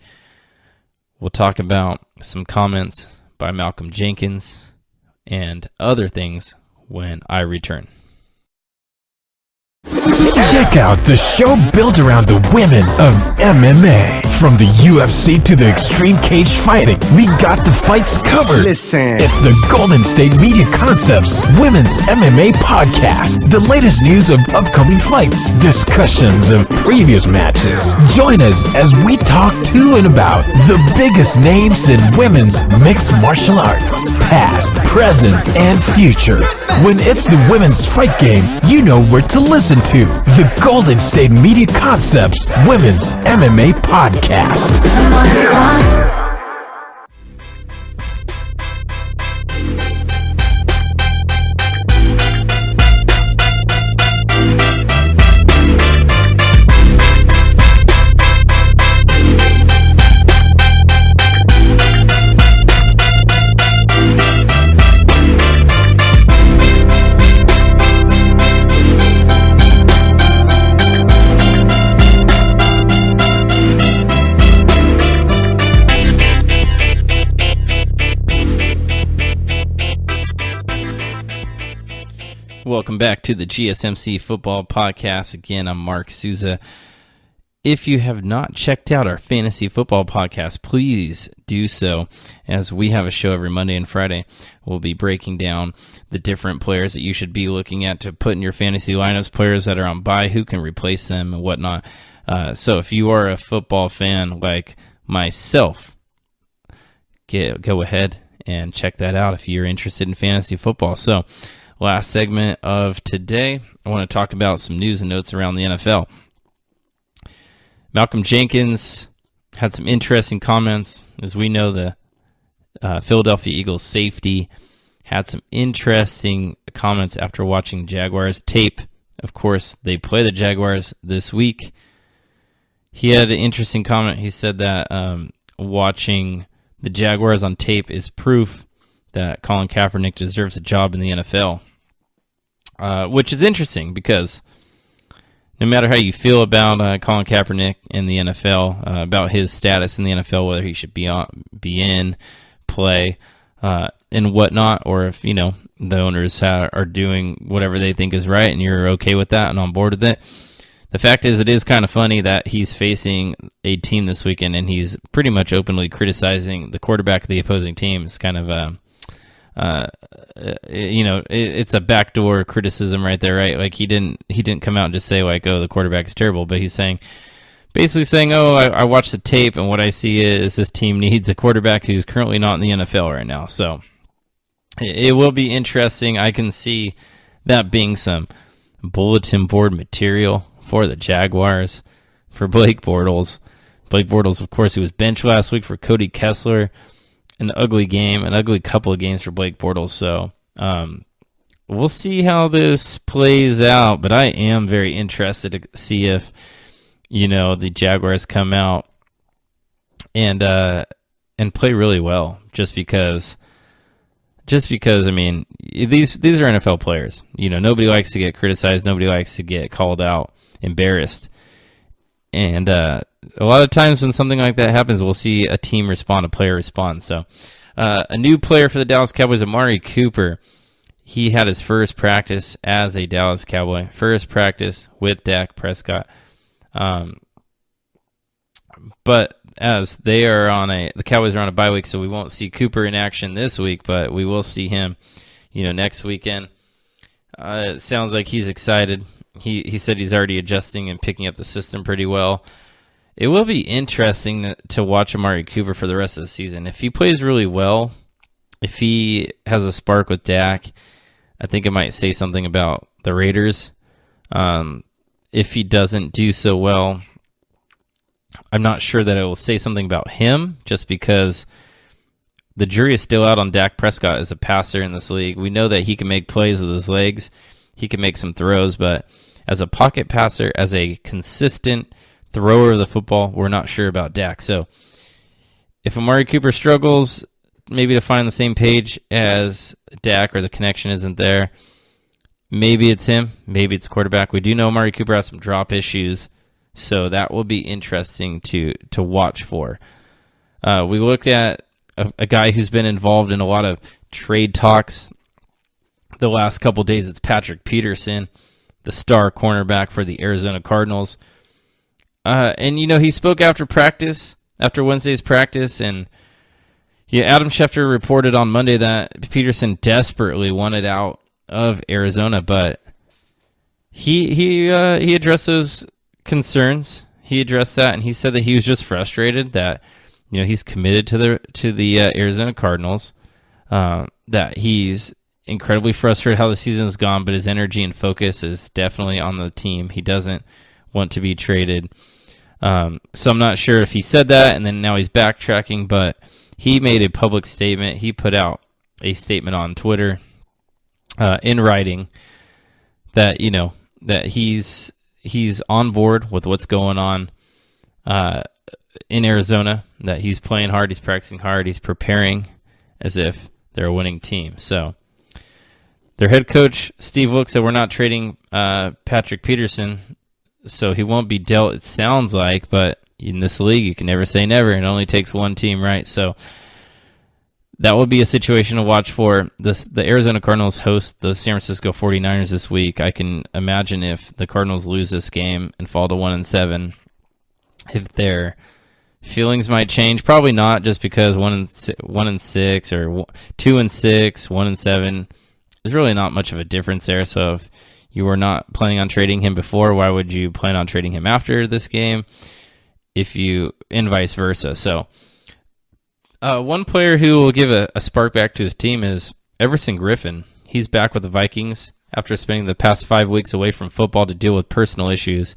We'll talk about some comments by Malcolm Jenkins and other things when I return. Check out the show built around the women of MMA. From the UFC to the extreme cage fighting, we got the fights covered. Listen. It's the Golden State Media Concepts Women's MMA Podcast. The latest news of upcoming fights, discussions of previous matches. Join us as we talk to and about the biggest names in women's mixed martial arts, past, present, and future. When it's the women's fight game, you know where to listen to. The Golden State Media Concepts Women's MMA Podcast. Welcome back to the GSMC Football Podcast. Again, I'm Mark Souza. If you have not checked out our Fantasy Football Podcast, please do so, as we have a show every Monday and Friday. We'll be breaking down the different players that you should be looking at to put in your fantasy lineups, players that are on bye, who can replace them, and whatnot. So if you are a football fan like myself, go ahead and check that out if you're interested in fantasy football. So last segment of today, I want to talk about some news and notes around the NFL. Malcolm Jenkins had some interesting comments. As we know, the Philadelphia Eagles safety had some interesting comments after watching Jaguars tape. Of course, they play the Jaguars this week. He had an interesting comment. He said that watching the Jaguars on tape is proof that Colin Kaepernick deserves a job in the NFL. Which is interesting, because no matter how you feel about Colin Kaepernick in the NFL, about his status in the NFL, whether he should be in, play, and whatnot, or if the owners are doing whatever they think is right and you're okay with that and on board with it, the fact is, it is kind of funny that he's facing a team this weekend and he's pretty much openly criticizing the quarterback of the opposing team. It's kind of it's a backdoor criticism right there, right? Like he didn't come out and just say like, oh, the quarterback is terrible, but he's basically saying, oh, I watched the tape and what I see is this team needs a quarterback who's currently not in the NFL right now. So it will be interesting. I can see that being some bulletin board material for the Jaguars, for Blake Bortles. Blake Bortles, of course, he was benched last week for Cody Kessler. An ugly game, an ugly couple of games for Blake Bortles. So we'll see how this plays out. But I am very interested to see if, the Jaguars come out and play really well. Just because, I mean, these are NFL players. Nobody likes to get criticized. Nobody likes to get called out, embarrassed. And a lot of times when something like that happens, we'll see a team respond, a player respond. So a new player for the Dallas Cowboys, Amari Cooper, he had his first practice as a Dallas Cowboy, first practice with Dak Prescott. But as the Cowboys are on a bye week, so we won't see Cooper in action this week, but we will see him, next weekend. It sounds like he's excited. He said he's already adjusting and picking up the system pretty well. It will be interesting to watch Amari Cooper for the rest of the season. If he plays really well, if he has a spark with Dak, I think it might say something about the Raiders. If he doesn't do so well, I'm not sure that it will say something about him, just because the jury is still out on Dak Prescott as a passer in this league. We know that he can make plays with his legs. He can make some throws, but as a pocket passer, as a consistent thrower of the football, we're not sure about Dak. So if Amari Cooper struggles maybe to find the same page as Dak, or the connection isn't there, maybe it's him, maybe it's quarterback. We do know Amari Cooper has some drop issues, so that will be interesting to watch for. We looked at a guy who's been involved in a lot of trade talks the last couple days. It's Patrick Peterson, the star cornerback for the Arizona Cardinals. And he spoke after Wednesday's practice, and Adam Schefter reported on Monday that Peterson desperately wanted out of Arizona, but he addressed those concerns. He addressed that, and he said that he was just frustrated that he's committed to the Arizona Cardinals, that he's incredibly frustrated how the season has gone, but his energy and focus is definitely on the team. He doesn't want to be traded. So I'm not sure if he said that and then now he's backtracking, but he made a public statement. He put out a statement on Twitter in writing that that he's on board with what's going on in Arizona, that he's playing hard, he's practicing hard, he's preparing as if they're a winning team. So their head coach, Steve Wilks, said we're not trading Patrick Peterson, so he won't be dealt, it sounds like, but in this league, you can never say never. It only takes one team, right? So that will be a situation to watch for. The Arizona Cardinals host the San Francisco 49ers this week. I can imagine if the Cardinals lose this game and fall to 1-7, if their feelings might change. Probably not, just because 1-6 or 2-6, 1-7. There's really not much of a difference there. So if you were not planning on trading him before, why would you plan on trading him after this game? And vice versa. So one player who will give a spark back to his team is Everson Griffin. He's back with the Vikings after spending the past 5 weeks away from football to deal with personal issues.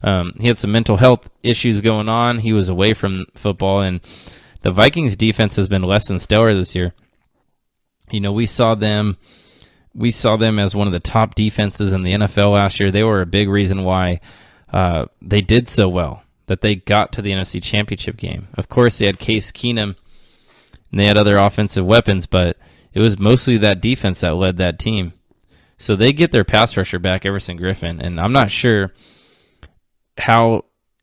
He had some mental health issues going on. He was away from football, and the Vikings defense has been less than stellar this year. We saw them as one of the top defenses in the NFL last year. They were a big reason why they did so well, that they got to the NFC Championship game. Of course, they had Case Keenum, and they had other offensive weapons, but it was mostly that defense that led that team. So they get their pass rusher back, Everson Griffin, and I'm not sure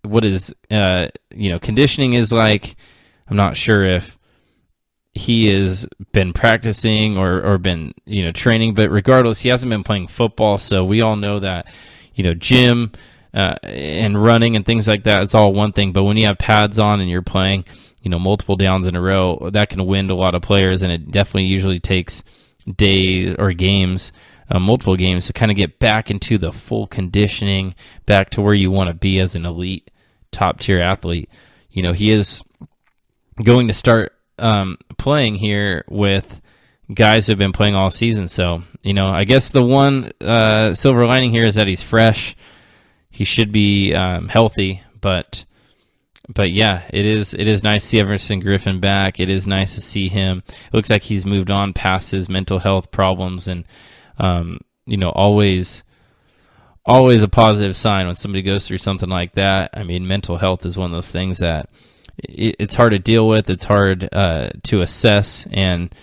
what his conditioning is like. I'm not sure if he has been practicing or been training, but regardless, he hasn't been playing football. So we all know that gym and running and things like that, it's all one thing. But when you have pads on and you're playing multiple downs in a row, that can wind a lot of players, and it definitely usually takes days or games, multiple games, to kind of get back into the full conditioning, back to where you want to be as an elite top tier athlete. He is going to start playing here with guys who have been playing all season. So, I guess the one silver lining here is that he's fresh. he should be healthy, but yeah, it is nice to see Everson Griffin back. It is nice to see him. It looks like he's moved on past his mental health problems, and always a positive sign when somebody goes through something like that. I mean, mental health is one of those things that it's hard to deal with. It's hard to assess, and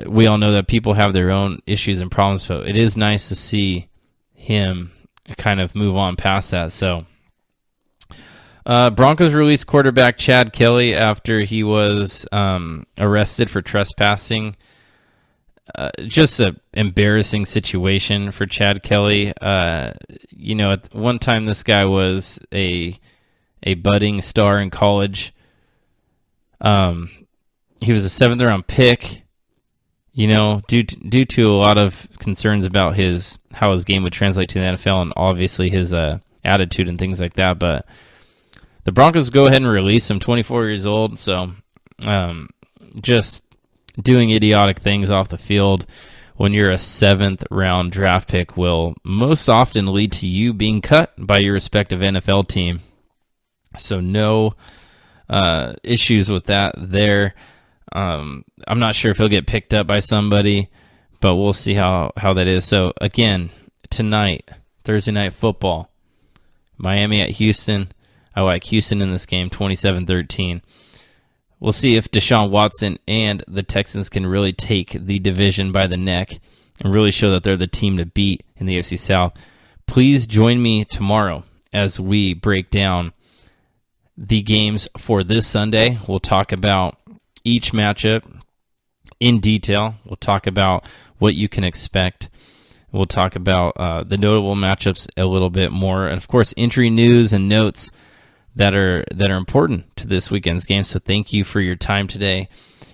we all know that people have their own issues and problems, but it is nice to see him kind of move on past that. So Broncos released quarterback Chad Kelly after he was arrested for trespassing. Just an embarrassing situation for Chad Kelly. At one time this guy was a budding star in college. He was a 7th round pick. Due to a lot of concerns about how his game would translate to the NFL, and obviously his attitude and things like that. But the Broncos go ahead and release him, 24 years old. So just doing idiotic things off the field when you're a 7th round draft pick will most often lead to you being cut by your respective NFL team. So no issues with that there. I'm not sure if he'll get picked up by somebody, but we'll see how that is. So again, tonight, Thursday Night Football, Miami at Houston. I like Houston in this game, 27-13. We'll see if Deshaun Watson and the Texans can really take the division by the neck and really show that they're the team to beat in the AFC South. Please join me tomorrow as we break down the games for this Sunday. We'll talk about each matchup in detail. We'll talk about what you can expect. We'll talk about the notable matchups a little bit more, and of course, injury news and notes that are important to this weekend's game. So thank you for your time today,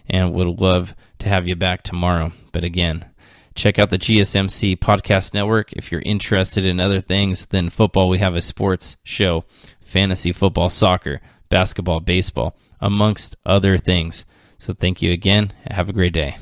and would love to have you back tomorrow. But again, check out the GSMC Podcast Network. If you're interested in other things than football, we have a sports show, fantasy football, soccer, basketball, baseball, amongst other things. So thank you again. Have a great day.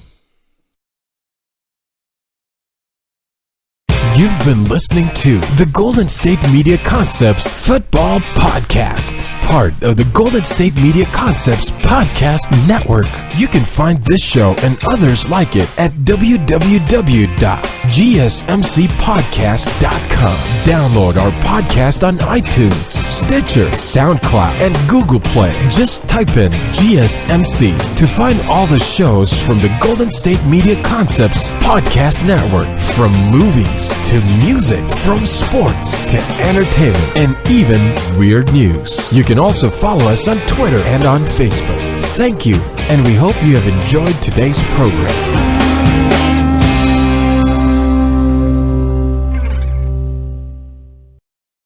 You've been listening to the Golden State Media Concepts Football Podcast, part of the Golden State Media Concepts Podcast Network. You can find this show and others like it at www.gsmcpodcast.com. Download our podcast on iTunes, Stitcher, SoundCloud, and Google Play. Just type in GSMC to find all the shows from the Golden State Media Concepts Podcast Network, from movies to music, from sports to entertainment, and even weird news. You can also follow us on Twitter and on Facebook. Thank you, and we hope you have enjoyed today's program.